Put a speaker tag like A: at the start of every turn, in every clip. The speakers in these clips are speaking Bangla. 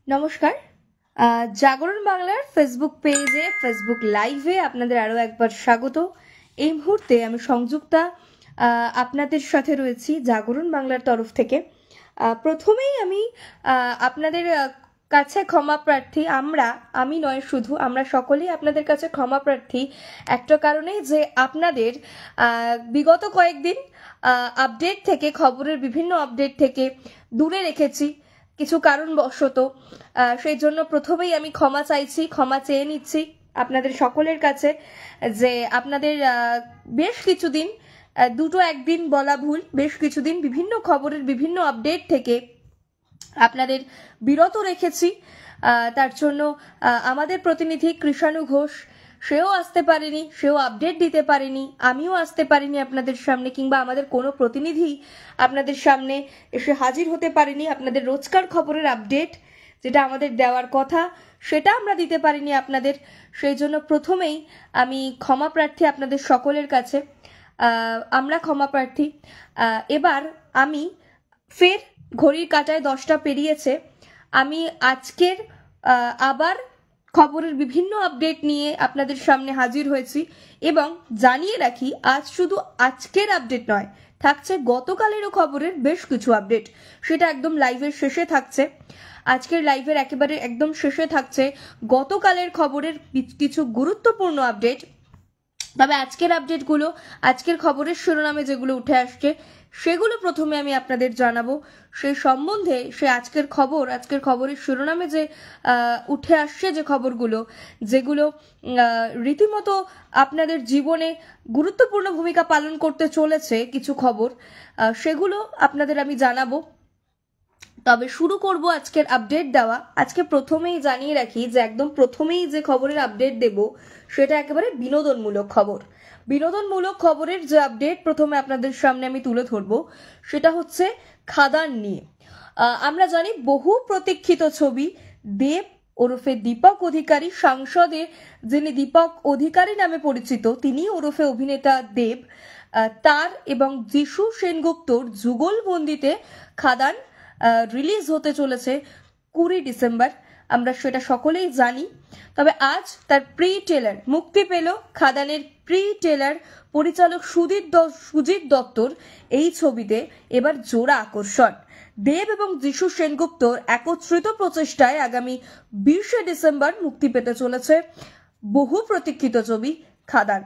A: নমস্কার। জাগরণ বাংলার ফেসবুক পেজে ফেসবুক লাইভে আপনাদের আরও একবার স্বাগত। এই মুহূর্তে আমি সংযুক্তা আপনাদের সাথে রয়েছি জাগরণ বাংলার তরফ থেকে। প্রথমেই আমি আপনাদের কাছে ক্ষমা প্রার্থী। আমি নয় শুধু, আমরা সকলেই আপনাদের কাছে ক্ষমা প্রার্থী একটা কারণে, যে আপনাদের বিগত কয়েকদিন আপডেট থেকে, খবরের বিভিন্ন আপডেট থেকে দূরে রেখেছি কিছু কারণবশত। সেই জন্য প্রথমেই আমি ক্ষমা চাইছি, ক্ষমা চেয়ে নিচ্ছি আপনাদের সকলের কাছে, যে আপনাদের বেশ কিছুদিন, দুটো একদিন বলা ভুল, বেশ কিছুদিন বিভিন্ন খবরের বিভিন্ন আপডেট থেকে আপনাদের বিরত রেখেছি। তার জন্য আমাদের প্রতিনিধি কৃষাণু ঘোষ, সেও আসতে পারেনি, সেও আপডেট দিতে পারেনি, আমিও আসতে পারিনি আপনাদের সামনে, কিংবা আমাদের কোনো প্রতিনিধি আপনাদের সামনে এসে হাজির হতে পারেনি। আপনাদের রোজকার খবরের আপডেট যেটা আমাদের দেওয়ার কথা, সেটা আমরা দিতে পারিনি আপনাদের। সেই জন্য প্রথমেই আমি ক্ষমা প্রার্থী আপনাদের সকলের কাছে, আমরা ক্ষমা প্রার্থী। এবার আমি ফের ঘড়ির কাঁটায় 10টা পেরিয়েছে, আমি আজকের আবার খবরের বিভিন্ন আপডেট নিয়ে আপনাদের সামনে হাজির হয়েছি। এবং জানিয়ে রাখি, আজ শুধু আজকের আপডেট নয়, থাকছে গতকালেরও খবরের বেশ কিছু আপডেট, সেটা একদম লাইভের শেষে থাকছে। আজকের লাইভের একেবারে একদম শেষে থাকছে গতকালের খবরের কিছু গুরুত্বপূর্ণ আপডেট। তবে আজকের আপডেটগুলো, আজকের খবরের শিরোনামে যেগুলো উঠে আসছে, সেগুলো প্রথমে আমি আপনাদের জানাবো। সেই সম্বন্ধে, সে আজকের খবরের শিরোনামে যে উঠে আসছে যে খবরগুলো, যেগুলো রীতিমতো আপনাদের জীবনে গুরুত্বপূর্ণ ভূমিকা পালন করতে চলেছে, কিছু খবর, সেগুলো আপনাদের আমি জানাবো। তবে শুরু করব আজকের আপডেট দেওয়া। আজকে প্রথমেই জানিয়ে রাখি যে একদম প্রথমেই যে খবরের আপডেট দেব, সেটা একেবারে বিনোদনমূলক খবর। বিনোদনমূলক খবরের যে আপডেট প্রথমে আপনাদের সামনে আমি তুলে ধরবো, সেটা হচ্ছে খাদান নিয়ে। আমরা জানি বহু প্রতীক্ষিত ছবি দেব ওরফে দীপক অধিকারী, সাংসদে যিনি দীপক অধিকারী নামে পরিচিত, তিনি ওরফে অভিনেতা দেব, তার এবং যিশু সেনগুপ্তর যুগলবন্দিতে খাদান রিলিজ হতে চলেছে 20 ডিসেম্বর। আমরা সেটা সকলেই জানি। তবে আজ তার প্রি ট্রেলার মুক্তি পেল। খাদানের প্রি ট্রেলার পরিচালক সুজিত দত্তর এই ছবিতে এবার জোড়া আকর্ষণ। দেব এবং যিশু সেনগুপ্তর একত্রিত প্রচেষ্টায় আগামী 20 ডিসেম্বর মুক্তি পেতে চলেছে বহু প্রতীক্ষিত ছবি খাদান।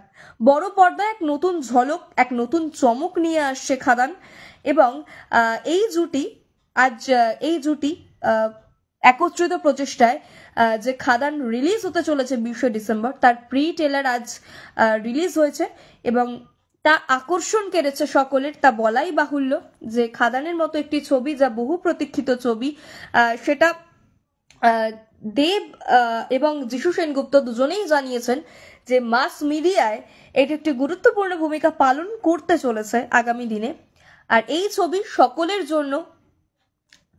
A: বড় পর্দায় এক নতুন ঝলক, এক নতুন চমক নিয়ে আসছে খাদান। এবং এই জুটি একত্রিত প্রচেষ্টায় যে খাদান রিলিজ হতে চলেছে 20 ডিসেম্বর, তার প্রি ট্রেলার আজ রিলিজ হয়েছে এবং তা আকর্ষণ কেড়েছে সকলের। তা বলাই বাহুল্য যে খাদানের মতো একটি ছবি, যা বহু প্রতীক্ষিত ছবি, সেটা দেব এবং যিশু সেনগুপ্ত দুজনেই জানিয়েছেন যে মাস মিডিয়ায় এটি একটি গুরুত্বপূর্ণ ভূমিকা পালন করতে চলেছে আগামী দিনে। আর এই ছবি সকলের জন্য,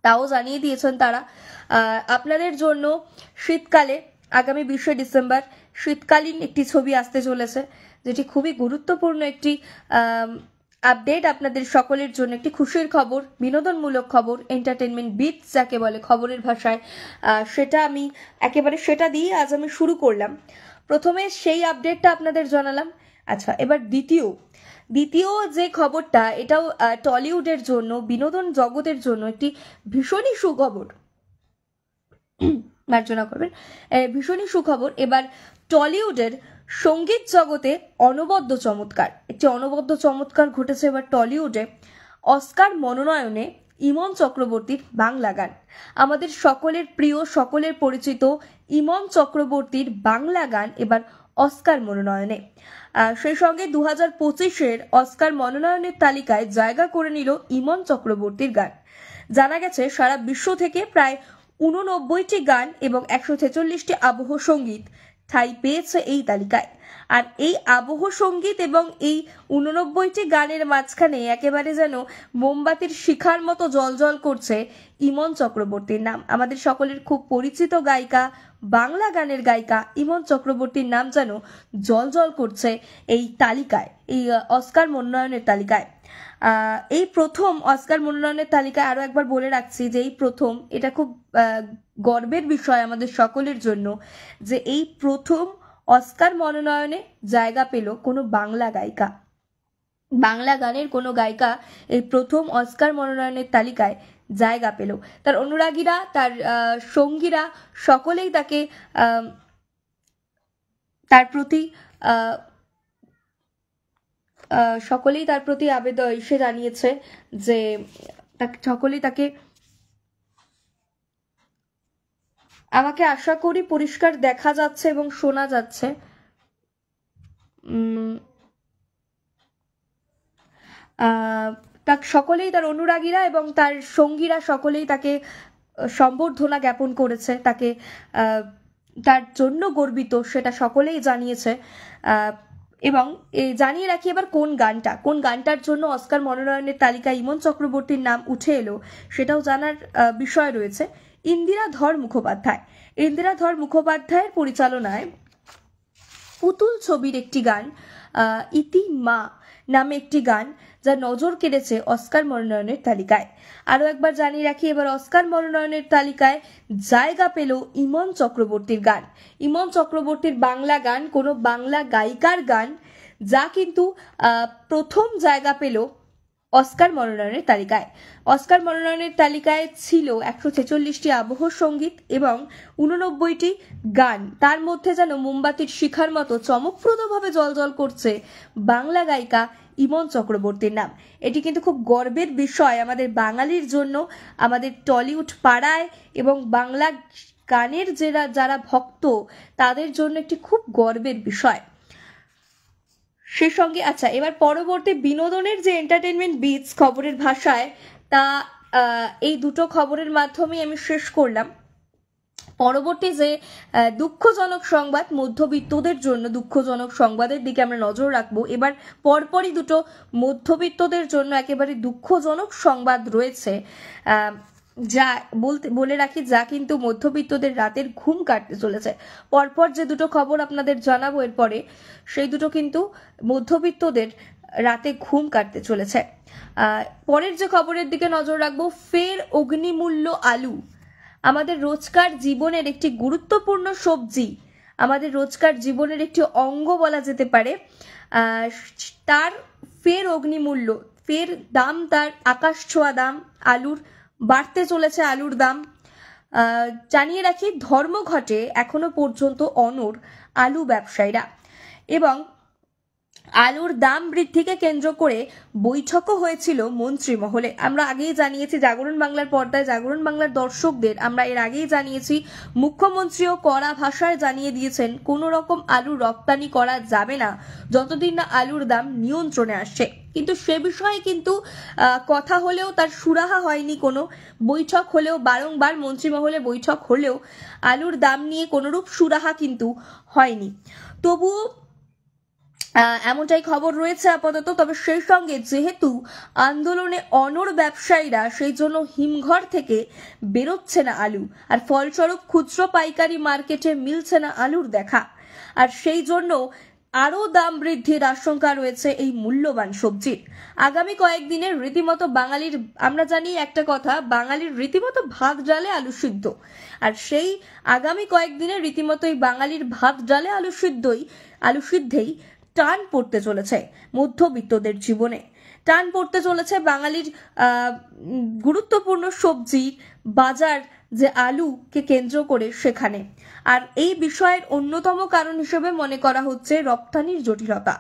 A: তাও জানিয়ে দিয়েছেন তারা, আপনাদের জন্য শীতকালে আগামী 20 ডিসেম্বর শীতকালীন একটি ছবি আসতে চলেছে, যেটি খুবই গুরুত্বপূর্ণ একটি আপডেট আপনাদের সকলের জন্য, একটি খুশির খবর, বিনোদনমূলক খবর, এন্টারটেনমেন্ট বিটস যাকে বলে খবরের ভাষায়, সেটা দিয়ে আজ আমি শুরু করলাম। প্রথমে সেই আপডেটটা আপনাদের জানালাম। আচ্ছা, এবার দ্বিতীয় যে খবরটা, এটাও টলিউডের জন্য, বিনোদন জগতের জন্য একটি ভীষণই সুখবর, মার্জনা করবেন, ভীষণই সুখবর। এবার টলিউডের সঙ্গীত জগতে একটি অনবদ্য চমৎকার ঘটেছে এবার টলিউডে। অস্কার মনোনয়নে ইমন চক্রবর্তীর বাংলা গান, আমাদের সকলের প্রিয়, সকলের পরিচিত ইমন চক্রবর্তীর বাংলা গান এবার অস্কার মনোনয়নে। সেই সঙ্গে 2025-এর অস্কার মনোনয়নের তালিকায় জায়গা করে নিল ইমন চক্রবর্তীর গান। জানা গেছে সারা বিশ্ব থেকে প্রায় 89টি গান এবং 146টি আবহ সঙ্গীত ঠাঁই পেয়েছে এই তালিকায়। আর এই আবহ সঙ্গীত এবং এই 89টি গানের মাঝখানে একেবারে যেন মোমবাতির শিখার মতো জলজল করছে ইমন চক্রবর্তীর নাম। আমাদের সকলের খুব পরিচিত গায়িকা, বাংলা গানের গায়িকা ইমন চক্রবর্তীর নাম যেন জলজল করছে এই তালিকায়, এই অস্কার মনোনয়নের তালিকায়। এই প্রথম অস্কার মনোনয়নের তালিকায়, আরো একবার বলে রাখছি যে এই প্রথম, এটা খুব গর্বের বিষয় আমাদের সকলের জন্য যে এই প্রথম অস্কার মনোনয়নে জায়গা পেল কোনো বাংলা গায়িকা, বাংলা গানের কোনো গায়িকা এই প্রথম অস্কার মনোনয়নের তালিকায় জায়গা পেল। তার অনুরাগীরা, তার সঙ্গীরা সকলেই তাকে তার প্রতি সকলেই তার প্রতি আবেদন এসে জানিয়েছে যে সকলেই তাকে, আমাকে আশা করি পরিষ্কার দেখা যাচ্ছে এবং শোনা যাচ্ছে। সকলেই, তার অনুরাগীরা এবং তার সঙ্গীরা সকলেই তাকে সম্বর্ধনা জ্ঞাপন করেছে, তাকে তার জন্য গর্বিত সেটা সকলেই জানিয়েছে। এবং জানিয়ে রাখি এবার কোন গানটার জন্য অস্কার মনোনয়নের তালিকায় ইমন চক্রবর্তীর নাম উঠে এলো সেটাও জানার বিষয় রয়েছে। ইন্দিরা ধর মুখোপাধ্যায়ের পরিচালনায় পুতুল ছবির একটি গান, ইতি মা নামে একটি গান, যা নজর কেড়েছে অস্কার মনোনয়নের তালিকায়। আরো একবার জানিয়ে রাখি, এবার অস্কার মনোনয়নের তালিকায় জায়গা পেল ইমন চক্রবর্তীর গান, ইমন চক্রবর্তীর বাংলা গান, কোনো বাংলা গায়িকার গান, যা কিন্তু প্রথম জায়গা পেল অস্কার মনোনয়নের তালিকায়। অস্কার মনোনয়নের তালিকায় ছিল 146টি আবহ সঙ্গীত এবং 89টি গান। তার মধ্যে যেন মোমবাতির শিখার মতো চমকপ্রদভাবে জ্বলজ্বল করছে বাংলা গায়িকা ইমন চক্রবর্তীর নাম। এটি কিন্তু খুব গর্বের বিষয় আমাদের বাঙালির জন্য, আমাদের টলিউড পাড়ায় এবং বাংলা গানের যারা ভক্ত তাদের জন্য একটি খুব গর্বের বিষয়। সে সঙ্গে আচ্ছা, এবার পরবর্তী বিনোদনের যে এন্টারটেনমেন্ট বিটস খবরের ভাষায়, তা এই দুটো খবরের মাধ্যমে আমি শেষ করলাম। পরবর্তী যে দুঃখজনক সংবাদ, মধ্যবিত্তদের জন্য দুঃখজনক সংবাদের দিকে আমরা নজর রাখবো। এবার পরপরই দুটো মধ্যবিত্তদের জন্য একেবারে দুঃখজনক সংবাদ রয়েছে, যা বলে রাখি, যা কিন্তু মধ্যবিত্তদের রাতের ঘুম কাটতে চলেছে। পরপর যে দুটো খবর আপনাদের জানাবো এরপরে, সেই দুটো কিন্তু মধ্যবিত্তদের রাতে ঘুম কাটতে চলেছে। পরের যে খবরের দিকে নজর রাখবো, ফের অগ্নিমূল্য আলু, আমাদের রোজকার জীবনের একটি গুরুত্বপূর্ণ সবজি, আমাদের রোজকার জীবনের একটি অঙ্গ বলা যেতে পারে, তার ফের অগ্নিমূল্য, ফের দাম, তার আকাশ ছোঁয়া দাম আলুর বাড়তে চলেছে, আলুর দাম। জানিয়ে রাখি, ধর্মঘটে এখনো পর্যন্ত অনড় আলু ব্যবসায়ীরা এবং আলুর দাম বৃদ্ধিকে কেন্দ্র করে বৈঠকও হয়েছিল মন্ত্রী মহলে। আমরা আগেই জানিয়েছি, জাগরণ বাংলার পর্দায়, জাগরণ বাংলার দর্শকদের আমরা এর আগেই জানিয়েছি, মুখ্যমন্ত্রীও কড়া ভাষায় জানিয়ে দিয়েছেন কোনো রকম আলু রপ্তানি করা যাবে না যতদিন না আলুর দাম নিয়ন্ত্রণে আসছে। কিন্তু সে বিষয়ে কিন্তু কথা হলেও তার সুরাহা হয়নি, কোনো বৈঠক হলেও, বারংবার মন্ত্রী মহলে বৈঠক হলেও আলুর দাম নিয়ে কোনোরূপ সুরাহা কিন্তু হয়নি। তবুও এমনটাই খবর রয়েছে আপাতত। তবে সেই সঙ্গে যেহেতু আন্দোলনে অনড় ব্যবসায়ীরা, সেই জন্য হিমঘর থেকে বেরোচ্ছে না আলু, আর ফলস্বরূপ খুচরো পাইকারি মার্কেটে মিলছে না আলুর দেখা, আর সেই জন্য আরও দাম বৃদ্ধির আশঙ্কা রয়েছে এই মূল্যবান সবজির। আগামী কয়েকদিনের রীতিমতো বাঙালির, আমরা জানি একটা কথা, বাঙালির রীতিমতো ভাত ডালে আলু সিদ্ধ, আর সেই আগামী কয়েকদিনের রীতিমতো এই বাঙালির ভাত ডালে আলু সিদ্ধেই টান পড়তে চলেছে মধ্যবিত্তদের জীবনে, টান পড়তে চলেছে বাঙালির গুরুত্বপূর্ণ সবজি বাজার যে আলুকে কেন্দ্র করে সেখানে। আর এই বিষয়ের অন্যতম কারণ হিসেবে মনে করা হচ্ছে রপ্তানির জটিলতা,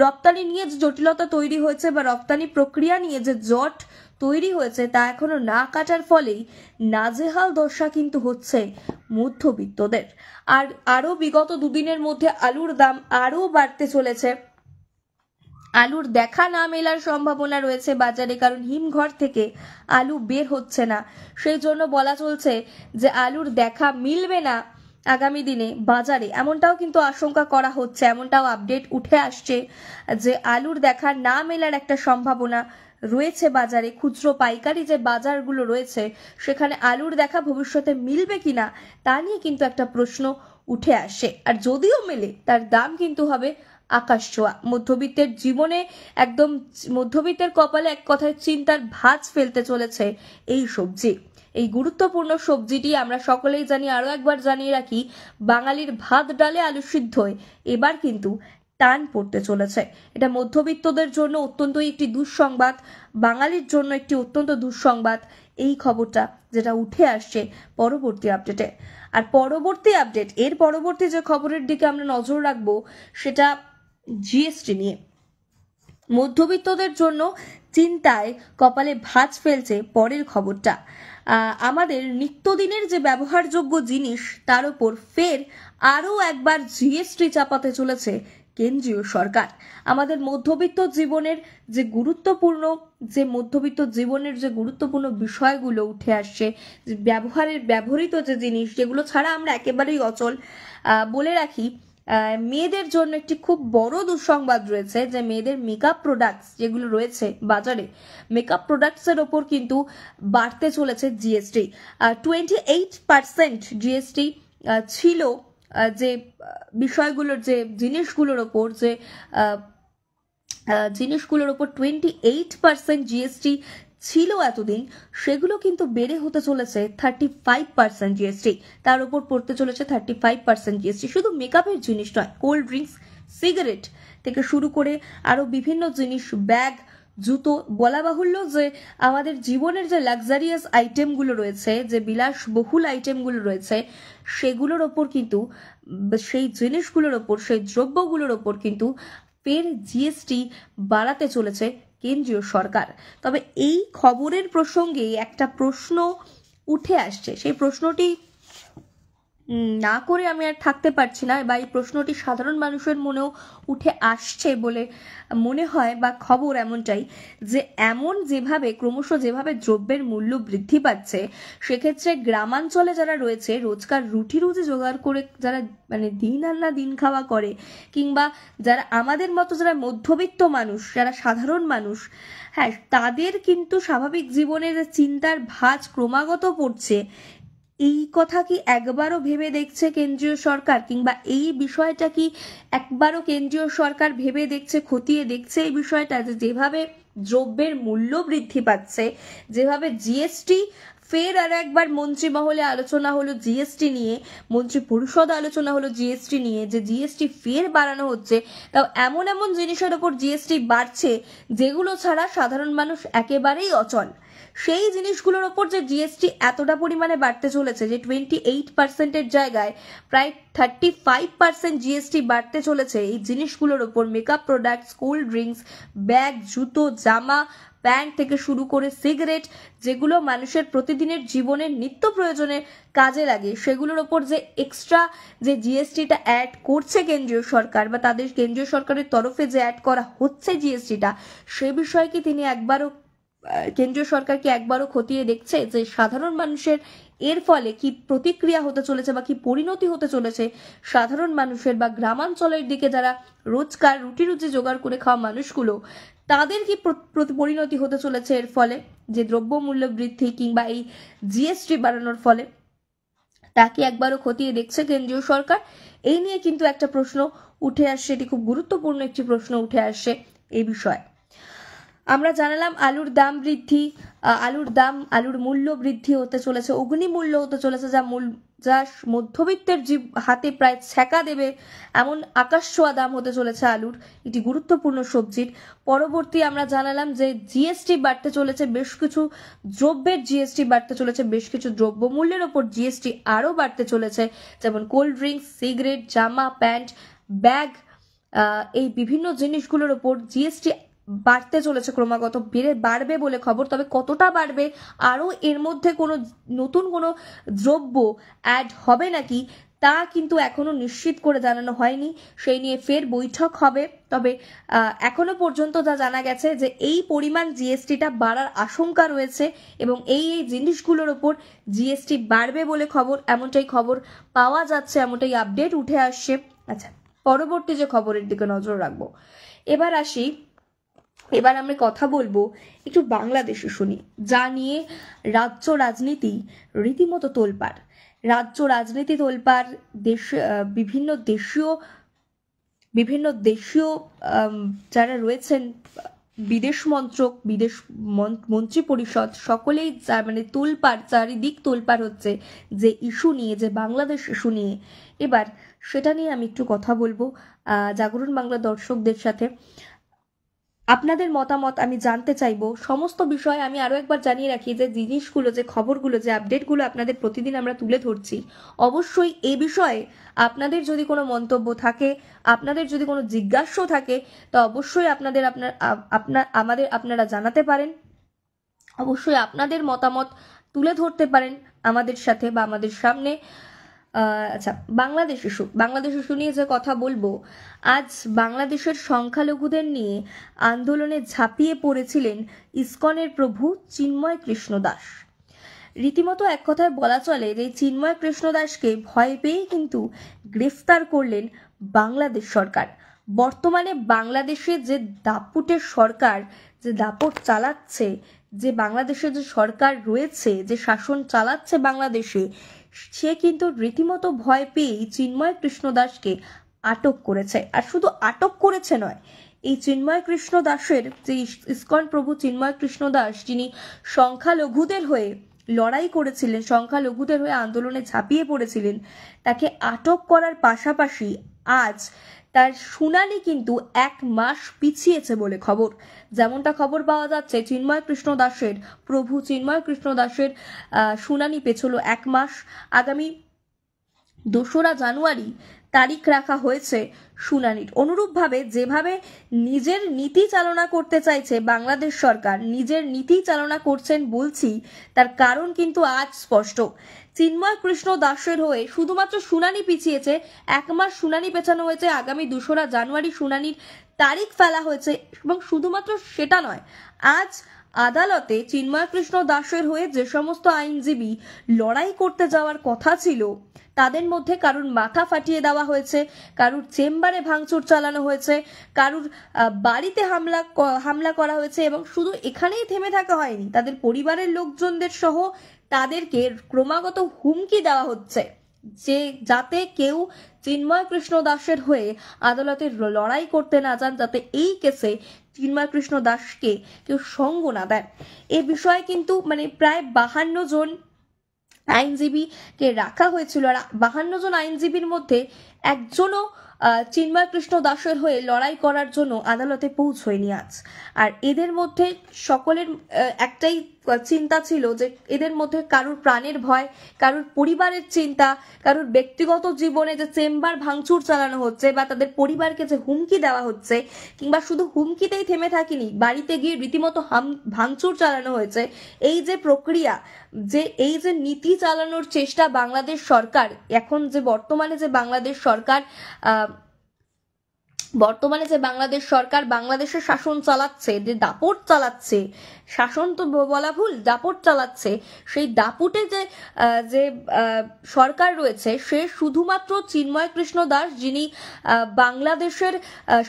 A: রপ্তানি নিয়ে যে জটিলতা তৈরি হয়েছে বা রপ্তানি প্রক্রিয়া নিয়ে যে জট তৈরি হয়েছে, তা এখনো না কাটার ফলেই নাজেহাল দশা কিন্তু হচ্ছে মধ্যবিত্তদের। আর আরো বিগত দুদিনের মধ্যে আলুর দাম আরো বাড়তে চলেছে, আলুর দেখা না মেলার সম্ভাবনা রয়েছে বাজারে, কারণ হিমঘর থেকে আলু বের হচ্ছে না, সেই জন্য বলা চলছে যে আলুর দেখা মিলবে না আগামী দিনে বাজারে, এমনটাও কিন্তু আশঙ্কা করা হচ্ছে, এমনটাও আপডেট উঠে আসছে যে আলুর দেখা না মেলার একটা সম্ভাবনা রয়েছে বাজারে। খুচরো পাইকারি যে বাজারগুলো রয়েছে সেখানে আলুর দেখা ভবিষ্যতে মিলবে কিনা তা নিয়ে কিন্তু একটা প্রশ্ন উঠে আসে, আর যদিও মেলে তার দাম কিন্তু হবে আকাশ ছোঁয়া। মধ্যবিত্তের জীবনে একদম মধ্যবিত্তের কপালে এক কথায় চিন্তার ভাঁজ ফেলতে চলেছে এই সবজি। এই গুরুত্বপূর্ণ সবজিটি আমরা সকলেই জানি, আরো একবার জানিয়ে রাখি, বাঙালির ভাত ডালে আলু সিদ্ধয় এবার কিন্তু টান পড়তে চলেছে। এটা মধ্যবিত্তদের জন্য অত্যন্তই একটি দুঃসংবাদ, বাঙালির জন্য একটি অত্যন্ত দুঃসংবাদ এই খবরটা, যেটা উঠে আসছে পরবর্তী আপডেটে। আর পরবর্তী আপডেট, এর পরবর্তী যে খবরের দিকে আমরা নজর রাখবো সেটা জিএসটি নিয়ে। মধ্যবিত্তদের জন্য চিন্তায় কপালে ভাঁজ ফেলছে পরের খবরটা। আমাদের নিত্যদিনের যে ব্যবহারযোগ্য জিনিস তার উপর ফের আরও একবার জিএসটি চাপাতে চলেছে কেন্দ্রীয় সরকার। আমাদের মধ্যবিত্ত জীবনের যে গুরুত্বপূর্ণ বিষয়গুলো উঠে আসছে, ব্যবহৃত যে জিনিস যেগুলো ছাড়া আমরা একেবারেই অচল। বলে রাখি, মেয়েদের জন্য একটি খুব বড় দুঃসংবাদ রয়েছে, যে মেয়েদের মেকআপ প্রোডাক্টস যেগুলো রয়েছে বাজারে, মেকআপ প্রোডাক্টসের ওপর কিন্তু বাড়তে চলেছে জিএসটি। 28% জিএসটি ছিল যে বিষয়গুলোর, যে জিনিসগুলোর ওপর 28% জিএসটি ছিল এতদিন, সেগুলো কিন্তু বেড়ে হতে চলেছে 35% জিএসটি। তার উপর পড়তে চলেছে 35% জিএসটি। শুধু মেকআপের জিনিস নয়, কোল্ড ড্রিঙ্কস, সিগারেট থেকে শুরু করে আরো বিভিন্ন জিনিস, ব্যাগ, জুতো, বলা বাহুল্য যে আমাদের জীবনের যে লাক্সারিয়াস আইটেমগুলো রয়েছে, যে বিলাসবহুল আইটেমগুলো রয়েছে, সেগুলোর ওপর কিন্তু, সেই জিনিসগুলোর ওপর, সেই দ্রব্যগুলোর ওপর কিন্তু ফের জিএসটি বাড়াতে চলেছে কেন্দ্রীয় সরকার। তবে এই খবরের প্রসঙ্গে একটা প্রশ্ন উঠে আসছে, সেই প্রশ্নটি না করে আমি আর থাকতে পারছি না, বা এই প্রশ্নটি সাধারণ মানুষের মনেও উঠে আসছে বলে মনে হয়, বা খবর এমনটাই, যে ক্রমশ যেভাবে দ্রব্যের মূল্য বৃদ্ধি পাচ্ছে, সেক্ষেত্রে গ্রামাঞ্চলে যারা রয়েছে, রোজকার রুটি জোগাড় করে যারা দিন আনা দিন খাওয়া করে, কিংবা যারা আমাদের মতো যারা মধ্যবিত্ত মানুষ, যারা সাধারণ মানুষ, হ্যাঁ, তাদের কিন্তু স্বাভাবিক জীবনের চিন্তার ভাঁজ ক্রমাগত পড়ছে। এই কথা কি একবারও ভেবে দেখছে কেন্দ্রীয় সরকার, কিংবা এই বিষয়টা কি একবারও কেন্দ্রীয় সরকার ভেবে দেখছে, খতিয়ে দেখছে এই বিষয়টা, যে যেভাবে দ্রব্যের মূল্য বৃদ্ধি পাচ্ছে, যেভাবে জিএসটি ফের আর একবার মন্ত্রী মহলে আলোচনা হলো জিএসটি নিয়ে, মন্ত্রী পরিষদ আলোচনা হলো জিএসটি নিয়ে, যে জিএসটি ফের বাড়ানো হচ্ছে, তাও এমন জিনিসের ওপর জিএসটি বাড়ছে যেগুলো ছাড়া সাধারণ মানুষ একেবারেই অচল। সেই জিনিসগুলোর ওপর যে জিএসটি এতটা পরিমাণে বাড়তে চলেছে, যে 28%-এর জায়গায় প্রায় 35% জিএসটি বাড়তে চলেছে এই জিনিসগুলোর ওপর, makeup products, cold drinks, bag, জুতো, জামা, প্যান্ট থেকে শুরু করে সিগারেট, যেগুলো মানুষের প্রতিদিনের জীবনের নিত্য প্রয়োজনে কাজে লাগে, সেগুলোর ওপর যে এক্সট্রা যে জিএসটিটা অ্যাড করছে কেন্দ্রীয় সরকার, বা তাদের কেন্দ্রীয় সরকারের তরফে যে অ্যাড করা হচ্ছে জিএসটিটা, সে বিষয়ে কি কেন্দ্রীয় সরকার কি একবারও খতিয়ে দেখছে, যে সাধারণ মানুষের এর ফলে কি প্রতিক্রিয়া হতে চলেছে, বা কি পরিণতি হতে চলেছে সাধারণ মানুষের, বা গ্রামাঞ্চলের দিকে যারা রোজকার রুটি জোগাড় করে খাওয়া মানুষগুলো, তাদের কি পরিণতি হতে চলেছে এর ফলে, যে দ্রব্যমূল্য বৃদ্ধি কিংবা এই জিএসটি বাড়ানোর ফলে, তা কি একবারও খতিয়ে দেখছে কেন্দ্রীয় সরকার? এই নিয়ে কিন্তু একটা প্রশ্ন উঠে আসছে, এটি খুব গুরুত্বপূর্ণ একটি প্রশ্ন উঠে আসছে এই বিষয়ে। আমরা জানালাম আলুর মূল্য বৃদ্ধি হতে চলেছে, অগ্নিমূল্য হতে চলেছে, যা মধ্যবিত্তের হাতে প্রায় ছ্যাঁকা দেবে এমন আকাশ ছোঁয়া দাম হতে চলেছে আলুর, একটি গুরুত্বপূর্ণ সবজির। পরবর্তী আমরা জানালাম যে জিএসটি বাড়তে চলেছে, বেশ কিছু দ্রব্যের জিএসটি বাড়তে চলেছে, বেশ কিছু দ্রব্যমূল্যের ওপর জিএসটি আরও বাড়তে চলেছে, যেমন কোল্ড ড্রিঙ্কস, সিগারেট, জামা, প্যান্ট, ব্যাগ, এই বিভিন্ন জিনিসগুলোর ওপর জিএসটি বাড়তে চলেছে, ক্রমাগত বাড়বে বলে খবর। তবে কতটা বাড়বে, আরও এর মধ্যে নতুন কোনো দ্রব্য অ্যাড হবে নাকি, তা কিন্তু এখনো নিশ্চিত করে জানানো হয়নি, সেই নিয়ে ফের বৈঠক হবে। তবে এখনো পর্যন্ত যা জানা গেছে, যে এই পরিমাণ জিএসটিটা বাড়ার আশঙ্কা রয়েছে, এবং এই জিনিসগুলোর ওপর জিএসটি বাড়বে বলে খবর, এমনটাই খবর পাওয়া যাচ্ছে, এমনটাই আপডেট উঠে আসছে। আচ্ছা, পরবর্তী যে খবরের দিকে নজর রাখবো, এবার আমরা কথা বলবো একটু বাংলাদেশে শুনি, যা নিয়ে রাজ্য রাজনীতি রীতিমতো তোলপাড়। বিভিন্ন দেশীয় যারা রয়েছেন, বিদেশ মন্ত্রক, বিদেশ মন্ত্রী পরিষদ, সকলেই মানে তোলপাড়, চারিদিক তোলপাড় হচ্ছে যে ইস্যু নিয়ে, যে বাংলাদেশ ইস্যু নিয়ে। এবার সেটা নিয়ে আমি একটু কথা বলবো জাগরণ বাংলা দর্শকদের সাথে। আপনাদের মতামত আমি জানতে চাইবো সমস্ত বিষয়ে। আমি আরো একবার জানিয়ে রাখি যে জিনিসগুলো, যে খবরগুলো, যে আপডেটগুলো আপনাদের প্রতিদিন আমরা তুলে ধরছি, অবশ্যই এ বিষয়ে আপনাদের যদি কোনো মন্তব্য থাকে, আপনাদের যদি কোনো জিজ্ঞাসা থাকে, তো অবশ্যই আপনারা জানাতে পারেন। অবশ্যই আপনাদের মতামত তুলে ধরতে পারেন আমাদের সাথে বা আমাদের সামনে। আচ্ছা, বাংলাদেশ ইস্যু নিয়ে যে কথা বলবো, আজ বাংলাদেশের সংখ্যালঘুদের নিয়ে আন্দোলনে ঝাঁপিয়ে পড়েছিলেন ইসকনের প্রভু চিন্ময় কৃষ্ণ দাস। রীতিমতো এক কথায় বলা চলে যে চিন্ময় কৃষ্ণ দাসকে ভয় পেয়েই কিন্তু গ্রেফতার করলেন বাংলাদেশ সরকার। বর্তমানে বাংলাদেশে যে দাপুটের সরকার, যে দাপট চালাচ্ছে, যে বাংলাদেশে যে সরকার রয়েছে, যে শাসন চালাচ্ছে বাংলাদেশে, সে কিন্তু রীতিমতো ভয় পেয়েই চিন্ময় কৃষ্ণ দাসকে আটক করেছে। আর শুধু আটক করেছে নয়, এই চিন্ময় কৃষ্ণ দাসের, যে ইসকন প্রভু চিন্ময় কৃষ্ণ দাস, যিনি সংখ্যালঘুদের হয়ে লড়াই করেছিলেন, সংখ্যালঘুদের হয়ে আন্দোলনে ঝাঁপিয়ে পড়েছিলেন, তাকে আটক করার পাশাপাশি আজ তার শুনানি কিন্তু 1 মাস পিছিয়েছে বলে খবর। যেমনটা খবর পাওয়া যাচ্ছে, চিন্ময় কৃষ্ণ দাসের, প্রভু চিন্ময় কৃষ্ণ দাসের শুনানি পেছল 1 মাস। আগামী 2রা জানুয়ারি তারিখ রাখা হয়েছে শুনানির। অনুরূপভাবে যেভাবে নিজের নীতি চালনা করতে চাইছে বাংলাদেশ সরকার, নিজের নীতি চালনা করছেন বলছি, তার কারণ কিন্তু আজ স্পষ্ট। চিন্ময় কৃষ্ণ দাসের হয়ে শুধুমাত্র শুনানি পিছিয়েছে, 1 মাস শুনানি পেছানো হয়েছে, আগামী 2রা জানুয়ারি শুনানির তারিখ ফেলা হয়েছে। এবং শুধুমাত্র সেটা নয়, আজ আদালতে চিন্ময় কৃষ্ণ দাসের হয়ে যে সমস্ত আইনজীবী লড়াই করতে যাওয়ার কথা ছিল, তাদের মধ্যে কারুর মাথা ফাটিয়ে দেওয়া হয়েছে, কারুর চেম্বারে ভাঙচুর চালানো হয়েছে, কারুর বাড়িতে হামলা করা হয়েছে। এবং শুধু এখানেই থেমে থাকা হয়নি, তাদের পরিবারের লোকজনদের সহ তাদেরকে ক্রমাগত হুমকি দেওয়া হচ্ছে যে যাতে কেউ চিন্ময় কৃষ্ণ দাসের হয়ে আদালতে লড়াই করতে না যান, যাতে এই কেসে চিন্ময় কৃষ্ণ দাসকে কেউ সঙ্গ না দেন। এ বিষয়ে কিন্তু মানে প্রায় 52 জন আইনজীবীকে রাখা হয়েছিল। আর 52 জন আইনজীবীর মধ্যে একজনও চিন্ময় কৃষ্ণ দাসের হয়ে লড়াই করার জন্য আদালতে পৌঁছয়নি আজ। আর এদের মধ্যে সকলের একটাই চিন্তা ছিল যে এদের মধ্যে কারুর প্রাণের ভয়, কারুর পরিবারের চিন্তা, কারুর ব্যক্তিগত জীবনে যে চেম্বার ভাঙচুর চালানো হচ্ছে বা তাদের পরিবারকে যে হুমকি দেওয়া হচ্ছে, কিংবা শুধু হুমকিতেই থেমে থাকিনি, বাড়িতে গিয়ে রীতিমতো ভাঙচুর চালানো হয়েছে। এই যে প্রক্রিয়া, যে এই যে নীতি চালানোর চেষ্টা বাংলাদেশ সরকার, এখন যে বর্তমানে যে বাংলাদেশ সরকার বাংলাদেশের শাসন চালাচ্ছে, যে দাপট চালাচ্ছে, শাসন তো বলা ভুল, দাপট চালাচ্ছে, সেই দাপুটে যে সরকার রয়েছে, সে শুধুমাত্র চিন্ময় কৃষ্ণ দাস, যিনি বাংলাদেশের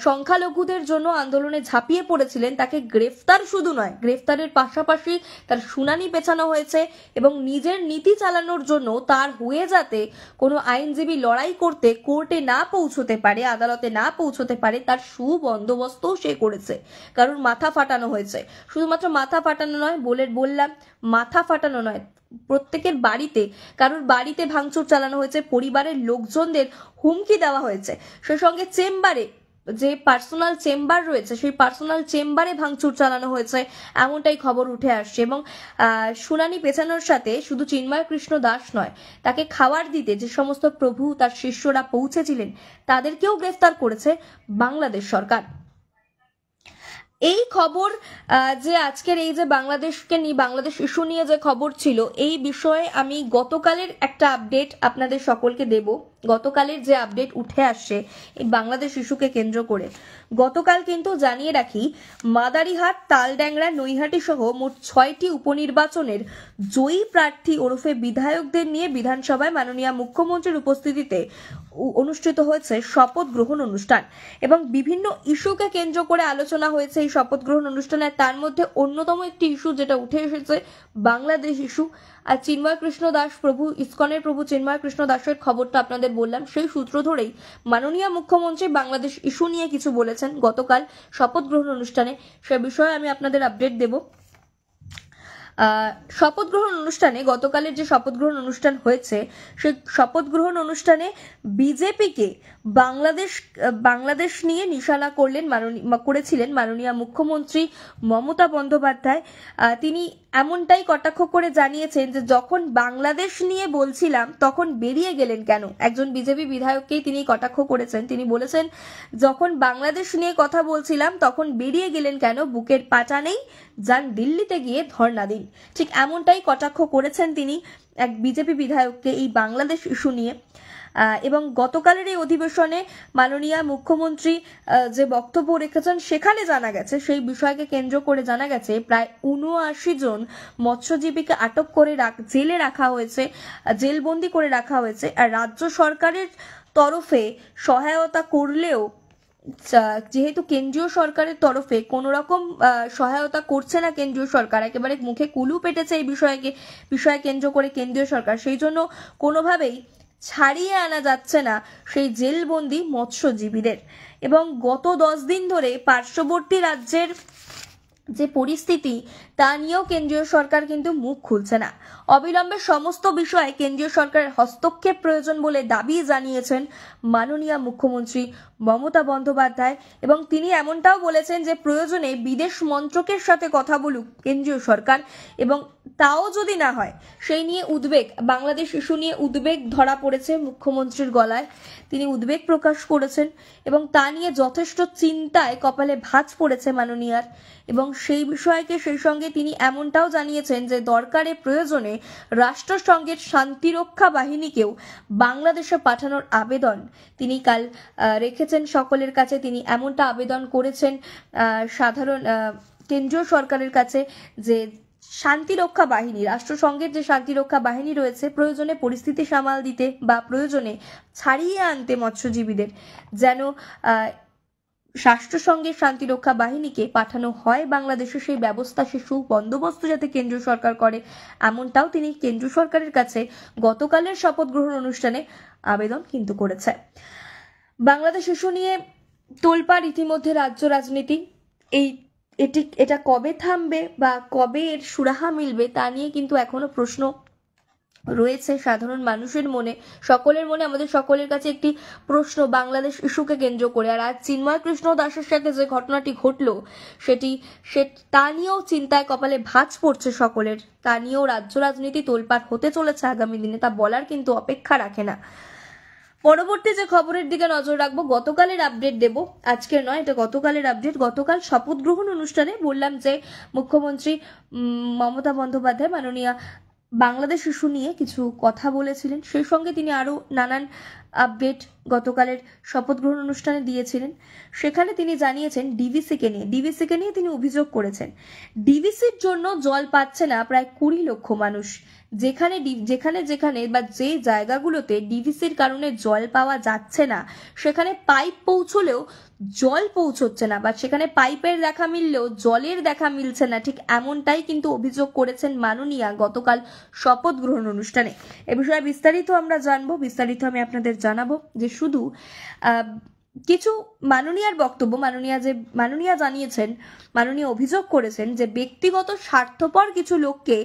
A: সংখ্যালঘুদের জন্য আন্দোলনে ঝাঁপিয়ে পড়েছিলেন, তাকে গ্রেফতার শুধু নয়, গ্রেফতারের পাশাপাশি তার শুনানি পেছানো হয়েছে। এবং নিজের নীতি চালানোর জন্য তার হয়ে যাতে কোনো আইনজীবী লড়াই করতে কোর্টে না পৌঁছতে পারে, আদালতে না পৌঁছতে পারে, তার সুবন্দোবস্তও সে করেছে। কারণ মাথা ফাটানো হয়েছে, শুধুমাত্র মাথা ফাটানো নয়, বললাম মাথা ফাটানো নয়, প্রত্যেকের বাড়িতে, কারোর বাড়িতে ভাঙচুর চালানো হয়েছে, পরিবারের লোকজনদের হুমকি দেওয়া হয়েছে, সে সঙ্গে চেম্বারে, যে পার্সোনাল চেম্বার রয়েছে, সেই পার্সোনাল চেম্বারে ভাঙচুর চালানো হয়েছে, এমনটাই খবর উঠে আসছে। এবং শুনানি পেছানোর সাথে শুধু চিন্ময় কৃষ্ণ দাস নয়, তাকে খাবার দিতে যে সমস্ত প্রভু, তার শিষ্যরা পৌঁছেছিলেন, তাদেরকেও গ্রেফতার করেছে বাংলাদেশ সরকার। এই খবর যে আজকের এই যে বাংলাদেশকে নিয়ে, বাংলাদেশ ইস্যু নিয়ে যে খবর ছিল, এই বিষয়ে আমি গতকালের একটা আপডেট আপনাদের সকলকে দেব। গতকালের যে আপডেট উঠে আসছে এই বাংলাদেশ ইস্যুকে কেন্দ্র করে, গতকাল কিন্তু জানিয়ে রাখি, মাদারিহাট, তালড্যাংরা, নৈহাটি সহ মোট 6টি উপনির্বাচনের জয়ী প্রার্থী ওরফে বিধায়কদের নিয়ে বিধানসভায় মাননীয় মুখ্যমন্ত্রীর উপস্থিতিতে অনুষ্ঠিত হয়েছে শপথ গ্রহণ অনুষ্ঠান। এবং বিভিন্ন ইস্যুকে কেন্দ্র করে আলোচনা হয়েছে এই শপথ গ্রহণ অনুষ্ঠানে। তার মধ্যে অন্যতম একটি ইস্যু যেটা উঠে এসেছে, বাংলাদেশ ইস্যু। আর চিন্ময় কৃষ্ণ দাস প্রভু, ইসকনের প্রভু চিন্ময় কৃষ্ণ দাসের খবরটা আপনাদের বললাম, সেই সূত্র ধরেই মাননীয় মুখ্যমন্ত্রী বাংলাদেশ ইস্যু নিয়ে কিছু বলেছেন গতকাল শপথ গ্রহণ অনুষ্ঠানে। সে বিষয়ে আমি আপনাদের আপডেট দেব। শপথ গ্রহণ অনুষ্ঠানে, গতকালের যে শপথ গ্রহণ অনুষ্ঠান হয়েছে, সেই শপথ গ্রহণ অনুষ্ঠানে বিজেপিকে বাংলাদেশ নিয়ে নিশানা করেছিলেন মাননীয় মুখ্যমন্ত্রী মমতা বন্দ্যোপাধ্যায়। তিনি এমনটাই কটাক্ষ করে জানিয়েছেন যে যখন বাংলাদেশ নিয়ে বলছিলাম তখন বেরিয়ে গেলেন কেন। একজন বিজেপি বিধায়ককেই তিনি কটাক্ষ করেছেন। তিনি বলেছেন, যখন বাংলাদেশ নিয়ে কথা বলছিলাম তখন বেরিয়ে গেলেন কেন, বুকের পাটা নেই, যান দিল্লিতে গিয়ে ধর্ণা দিন। ঠিক এমনটাই কটাক্ষ করেছেন তিনি এক বিজেপি বিধায়ককে এই বাংলাদেশ ইস্যু নিয়ে। এবং গতকালের এই অধিবেশনে মাননীয় মুখ্যমন্ত্রী যে বক্তব্য রেখেছেন, সেখানে জানা গেছে, সেই বিষয়কে কেন্দ্র করে জানা গেছে প্রায় ৭৯ জন মৎস্যজীবীকে আটক করে জেলে রাখা হয়েছে, জেলবন্দি করে রাখা হয়েছে। আর রাজ্য সরকারের তরফে সহায়তা করলেও, যেহেতু কেন্দ্রীয় সরকারের তরফে কোনো রকম সহায়তা করছে না কেন্দ্রীয় সরকার, একেবারে মুখে কুলু পেটেছে এই বিষয়ে কেন্দ্র করে কেন্দ্রীয় সরকার, সেই জন্য কোনোভাবেই ছাড়িয়ে আনা যাচ্ছে না সেই জেলবন্দি মৎস্যজীবীদের। এবং গত 10 দিন ধরে পার্শ্ববর্তী রাজ্যের যে পরিস্থিতি, তা নিয়েও কেন্দ্রীয় সরকার কিন্তু মুখ খুলছে না। অবিলম্বে সমস্ত বিষয়ে কেন্দ্রীয় সরকারের হস্তক্ষেপ প্রয়োজন বলে দাবি জানিয়েছেন মাননীয় মুখ্যমন্ত্রী মমতা বন্দ্যোপাধ্যায়। এবং তিনি এমনটাও বলেছেন যে প্রয়োজনে বিদেশ মন্ত্রকের সাথে কথা বলুক কেন্দ্রীয় সরকার, এবং তাও যদি না হয়, সেই নিয়ে উদ্বেগ, বাংলাদেশ ইস্যু নিয়ে উদ্বেগ ধরা পড়েছে মুখ্যমন্ত্রীর গলায়। তিনি উদ্বেগ প্রকাশ করেছেন এবং তা নিয়ে যথেষ্ট চিন্তায় কপালে ভাঁজ পড়েছে মাননীয়ার। এবং সেই বিষয়কে সেই সঙ্গে তিনি এমনটাও জানিয়েছেন যে দরকারে প্রয়োজনে রাষ্ট্রসংঘের শান্তিরক্ষা বাহিনীকেও বাংলাদেশে পাঠানোর আবেদন তিনি কাল রেখেছেন সকলের কাছে। তিনি এমনটা আবেদন করেছেন সাধারণ কেন্দ্রীয় সরকারের কাছে যে শান্তিরক্ষা বাহিনী, রাষ্ট্রসংঘের যে শান্তিরক্ষা বাহিনী রয়েছে, প্রয়োজনে পরিস্থিতি সামাল দিতে বা প্রয়োজনে ছাড়িয়ে আনতে মৎস্যজীবীদের যেন রাষ্ট্রসংঘের শান্তিরক্ষা বাহিনীকে পাঠানো হয় বাংলাদেশে, সেই ব্যবস্থা, সে সুবন্দোবস্ত যাতে কেন্দ্রীয় সরকার করে, এমনটাও তিনি কেন্দ্র সরকারের কাছে গতকালের শপথ গ্রহণ অনুষ্ঠানে আবেদন কিন্তু করেছে। বাংলাদেশ ইস্যু নিয়ে তোলপাড় ইতিমধ্যে রাজ্য রাজনীতি। এটা কবে থামবে বা কবে এর সুরাহা মিলবে, তা নিয়ে কিন্তু এখনো প্রশ্ন রয়েছে সাধারণ মানুষের মনে, সকলের মনে, আমাদের সকলের কাছে একটি প্রশ্ন বাংলাদেশ ইস্যুকে কেন্দ্র করে। আর আজ চিন্ময় কৃষ্ণ দাসের সাথে যে ঘটনাটি ঘটলো, তা নিয়েও চিন্তায় কপালে ভাঁজ পড়ছে সকলের। তা নিয়েও রাজ্য রাজনীতি তোলপাড় হতে চলেছে আগামী দিনে, তা বলার কিন্তু অপেক্ষা রাখে না। পরবর্তী যে খবরের দিকে নজর রাখবো, গতকালের আপডেট দেব, আজকের নয়, এটা গতকালের আপডেট। গতকাল শপথ গ্রহণ অনুষ্ঠানে বললাম যে মুখ্যমন্ত্রী মমতা বন্দ্যোপাধ্যায় মাননীয় বাংলাদেশ ইস্যু নিয়ে কিছু কথা বলেছিলেন, সেই সঙ্গে তিনি আরো নানান আপডেট গতকালের শপথ গ্রহণ অনুষ্ঠানে দিয়েছিলেন। সেখানে তিনি জানিয়েছেন ডিভিসিকে নিয়ে তিনি অভিযোগ করেছেন, ডিভিসির জন্য জল পাচ্ছে না প্রায় 20 লক্ষ মানুষ। যেখানে বা যে জায়গাগুলোতে ডিভিসির কারণে জল পাওয়া যাচ্ছে না, সেখানে পাইপ পৌঁছলেও জল পৌঁছচ্ছে না, বা সেখানে পাইপের দেখা মিললেও জলের দেখা মিলছে না, ঠিক এমনটাই কিন্তু অভিযোগ করেছেন মাননীয়া গতকাল শপথ গ্রহণ অনুষ্ঠানে। এ বিষয়ে বিস্তারিত আমরা জানবো, বিস্তারিত আমি আপনাদের জানাবো। যে শুধু কিছু মাননীয়ার বক্তব্য, মাননীয়া জানিয়েছেন, মাননীয় অভিযোগ করেছেন যে ব্যক্তিগত স্বার্থপর কিছু লোককে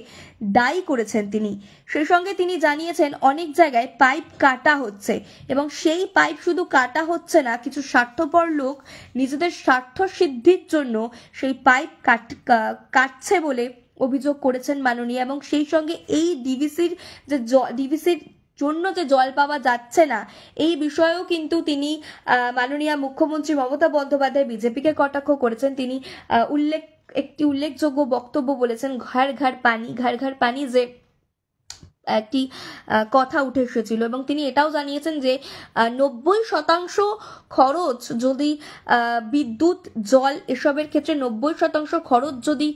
A: দায়ী করেছেন তিনি। সেই সঙ্গে তিনি জানিয়েছেন অনেক জায়গায় পাইপ কাটা হচ্ছে, এবং সেই পাইপ শুধু কাটা হচ্ছে না, কিছু স্বার্থপর লোক নিজেদের স্বার্থ সিদ্ধির জন্য সেই পাইপ কাটছে বলে অভিযোগ করেছেন মাননীয়া। এবং সেই সঙ্গে এই ডিভিসির জন্য যে জল পাওয়া যাচ্ছে না, এই বিষয়েও কিন্তু তিনি মাননীয় মুখ্যমন্ত্রী মমতা বন্দ্যোপাধ্যায় বিজেপিকে কটাক্ষ করেছেন। তিনি একটি উল্লেখযোগ্য বক্তব্য বলেছেন, ঘর ঘর পানি যে একটি কথা উঠে এসেছিল। এবং তিনি এটাও জানিয়েছেন যে 90% খরচ যদি বিদ্যুৎ, জল এসবের ক্ষেত্রে 90% খরচ যদি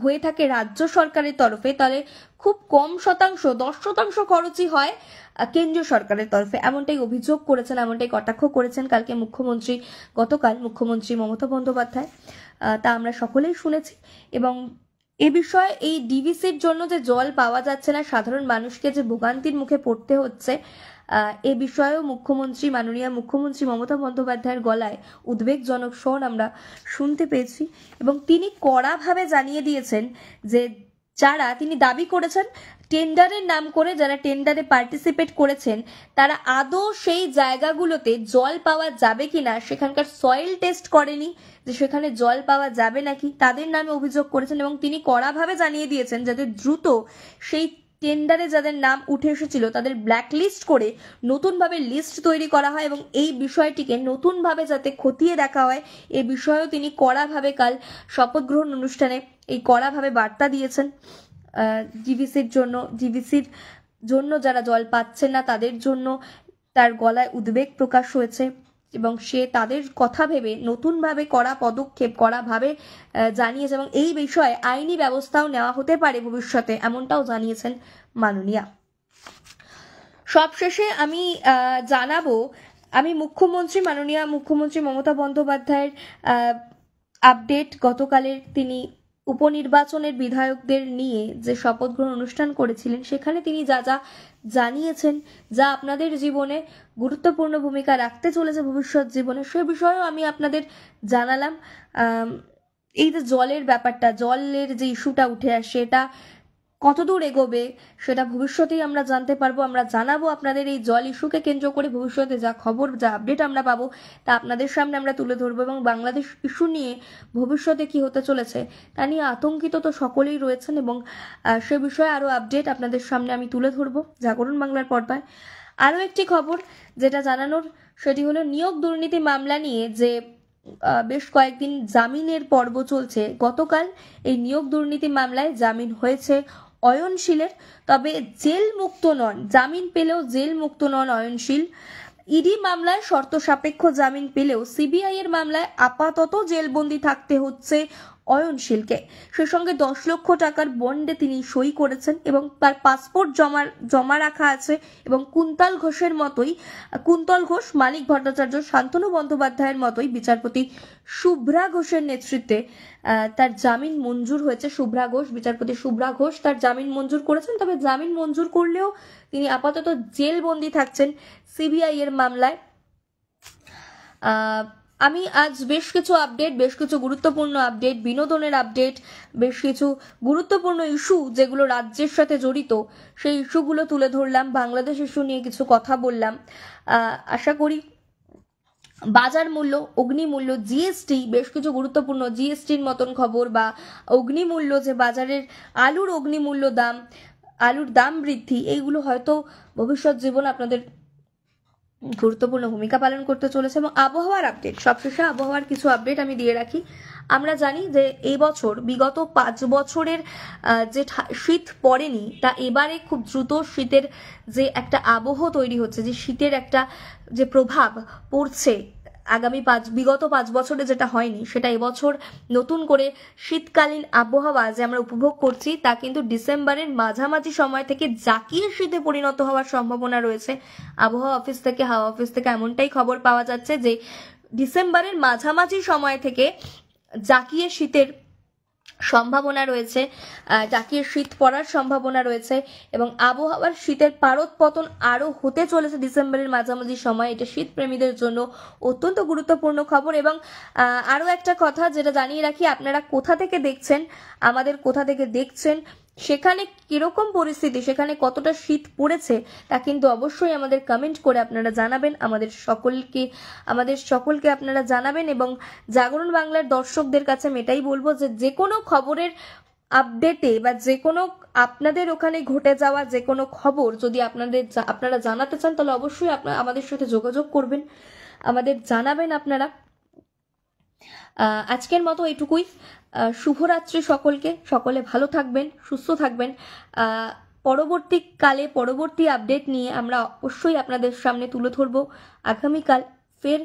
A: হয়ে থাকে রাজ্য সরকারের তরফে, তাহলে খুব কম শতাংশ, 10% খরচই হয় কেন্দ্রীয় সরকারের তরফে। এমনটাই অভিযোগ করেছেন, এমনটাই কটাক্ষ করেছেন গতকাল মুখ্যমন্ত্রী মমতা বন্দ্যোপাধ্যায়। তা আমরা সকলেই শুনেছি। এবং এ বিষয়ে এই ডিভিসির জন্য যে জল পাওয়া যাচ্ছে না, সাধারণ মানুষকে যে ভোগান্তির মুখে পড়তে হচ্ছে, এ বিষয়েও মাননীয় মুখ্যমন্ত্রী মমতা বন্দ্যোপাধ্যায়ের গলায় উদ্বেগজনক স্বর আমরা শুনতে পেয়েছি এবং তিনি কড়াভাবে জানিয়ে দিয়েছেন যে তিনি দাবি করেছেন টেন্ডারের নাম করে যারা টেন্ডারে পার্টিসিপেট করেছেন তারা আদৌ সেই জায়গাগুলোতে জল পাওয়া যাবে কিনা, সেখানকার সয়েল টেস্ট করেনি যে সেখানে জল পাওয়া যাবে নাকি, তাদের নামে অভিযোগ করেছেন এবং তিনি কড়াভাবে জানিয়ে দিয়েছেন যাতে দ্রুত সেই টেন্ডারে যাদের নাম উঠে এসেছিল তাদের ব্ল্যাকলিস্ট করে নতুনভাবে লিস্ট তৈরি করা হয় এবং এই বিষয়টিকে নতুনভাবে যাতে খতিয়ে দেখা হয়, এ বিষয়েও তিনি কড়াভাবে কাল শপথ গ্রহণ অনুষ্ঠানে এই কড়াভাবে বার্তা দিয়েছেন। ডিভিসির জন্য যারা জল পাচ্ছেন না তাদের জন্য তার গলায় উদ্বেগ প্রকাশ হয়েছে এবং সে তাদের কথা ভেবে নতুনভাবে কড়া পদক্ষেপ কড়াভাবে জানিয়েছে এবং এই বিষয়ে আইনি ব্যবস্থাও নেওয়া হতে পারে ভবিষ্যতে, এমনটাও জানিয়েছেন মাননীয়া। সবশেষে আমি জানাবো, আমি মাননীয় মুখ্যমন্ত্রী মমতা বন্দ্যোপাধ্যায়ের আপডেট গতকালের তিনি উপনির্বাচনের বিধায়কদের নিয়ে যে শপথ গ্রহণ অনুষ্ঠান করেছিলেন সেখানে তিনি যা যা জানিয়েছেন, যা আপনাদের জীবনে গুরুত্বপূর্ণ ভূমিকা রাখতে চলেছে ভবিষ্যৎ জীবনে, সে বিষয়েও আমি আপনাদের জানালাম। এই যে জলের ব্যাপারটা, জলের যে ইস্যুটা উঠে আসে এটা কতদূর এগোবে সেটা ভবিষ্যতেই আমরা জানতে পারবো। আমরা জানাবো আপনাদের এই জল ইস্যুকে কেন্দ্র করে ভবিষ্যতে যা খবর, যা আপডেট আমরা পাবো তা আপনাদের সামনে আমরা তুলে ধরবো এবং বাংলাদেশ ইস্যু নিয়ে ভবিষ্যতে কি হতে চলেছে তা নিয়ে আতঙ্কিত তো সকলেই রয়েছেন এবং সে বিষয়ে আরও আপডেট আপনাদের সামনে আমি তুলে ধরবো জাগরণ বাংলার পর্দায়। আরও একটি খবর যেটা জানানোর সেটি হলো নিয়োগ দুর্নীতি মামলা নিয়ে যে বেশ কয়েকদিন জামিনের পর্ব চলছে। গতকাল এই নিয়োগ দুর্নীতি মামলায় জামিন হয়েছে অয়নশীলের, তবে জেল মুক্ত নন, জামিন পেলেও জেল মুক্ত নন অয়নশীল। ইডি মামলায় শর্ত সাপেক্ষ জামিন পেলেও সিবিআই এর মামলায় আপাতত জেলবন্দি থাকতে হচ্ছে অয়নশীলকে। সে সঙ্গে 10 লক্ষ টাকার বন্ডে তিনি সই করেছেন এবং তার পাসপোর্ট জমা রাখা আছে এবং কুন্তল ঘোষ, মানিক ভট্টাচার্য, শান্তনু বন্দ্যোপাধ্যায়ের মতোই বিচারপতি শুভ্রা ঘোষের নেতৃত্বে তার জামিন মঞ্জুর হয়েছে। বিচারপতি শুভ্রা ঘোষ তার জামিন মঞ্জুর করেছেন, তবে জামিন মঞ্জুর করলেও তিনি আপাতত জেলবন্দি থাকছেন সিবিআই এর মামলায়। আমি আজ বেশ কিছু গুরুত্বপূর্ণ আপডেট, বিনোদনের আপডেট, বেশ কিছু গুরুত্বপূর্ণ ইস্যু যেগুলো রাজ্যের সাথে জড়িত সেই ইস্যুগুলো তুলে ধরলাম, বাংলাদেশ ইস্যু নিয়ে কিছু কথা বললাম। আশা করি বাজার মূল্য, অগ্নিমূল্য, জিএসটি, বেশ কিছু গুরুত্বপূর্ণ জিএসটির মতন খবর বা অগ্নিমূল্য, যে বাজারের আলুর অগ্নিমূল্য আলুর দাম বৃদ্ধি, এইগুলো হয়তো ভবিষ্যৎ জীবন আপনাদের গুরুত্বপূর্ণ ভূমিকা পালন করতে চলেছে। এবং আবহাওয়ার আপডেট, সবশেষে আবহাওয়ার কিছু আপডেট আমি দিয়ে রাখি। আমরা জানি যে এই বছর বিগত 5 বছরের যে শীত পড়েনি তা এবারে খুব দ্রুত শীতের যে একটা আবহ তৈরি হচ্ছে, যে শীতের একটা যে প্রভাব পড়ছে বিগত 5 বছরে যেটা হয়নি সেটা এবছর নতুন করে শীতকালীন আবহাওয়া যে আমরা উপভোগ করছি তা কিন্তু ডিসেম্বরের মাঝামাঝি সময় থেকে জাকিয়ে শীতে পরিণত হওয়ার সম্ভাবনা রয়েছে। আবহাওয়া অফিস থেকে, হাওয়া অফিস থেকে এমনটাই খবর পাওয়া যাচ্ছে যে ডিসেম্বরের মাঝামাঝি সময় থেকে জাকিয়ে শীতের সম্ভাবনা রয়েছে, জাকিয়ে শীত পড়ার সম্ভাবনা রয়েছে এবং আবহাওয়ার শীতের পারদ পতন আরো হতে চলেছে ডিসেম্বরের মাঝামাঝি সময়। এটা শীত প্রেমীদের জন্য অত্যন্ত গুরুত্বপূর্ণ খবর। এবং আরো একটা কথা যেটা জানিয়ে রাখি, আপনারা কোথা থেকে দেখছেন, সেখানে কিরকম পরিস্থিতি, সেখানে কতটা শীত পড়েছে তা কিন্তু অবশ্যই আমাদের কমেন্ট করে আপনারা জানাবেন, আমাদের সকলকে আপনারা জানাবেন। এবং জাগরণ বাংলার দর্শকদের কাছে আমি এটাই বলবো যে কোনো খবরের আপডেটে বা যে কোনো আপনাদের ওখানে ঘটে যাওয়া যে কোনো খবর যদি আপনারা জানাতে চান তাহলে অবশ্যই আমাদের সাথে যোগাযোগ করবেন, আমাদের জানাবেন আপনারা। আজকের মতো এইটুকুই। শুভরাত্রি সকলকে, সকলে ভালো থাকবেন, সুস্থ থাকবেন। পরবর্তী আপডেট নিয়ে আমরা অবশ্যই আপনাদের সামনে তুলে ধরবো আগামীকাল ফের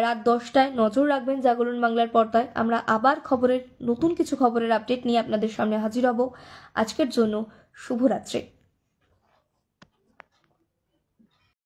A: রাত 10টায়। নজর রাখবেন জাগরণ বাংলার পর্দায়। আমরা আবার নতুন কিছু খবরের আপডেট নিয়ে আপনাদের সামনে হাজির হব। আজকের জন্য শুভরাত্রি।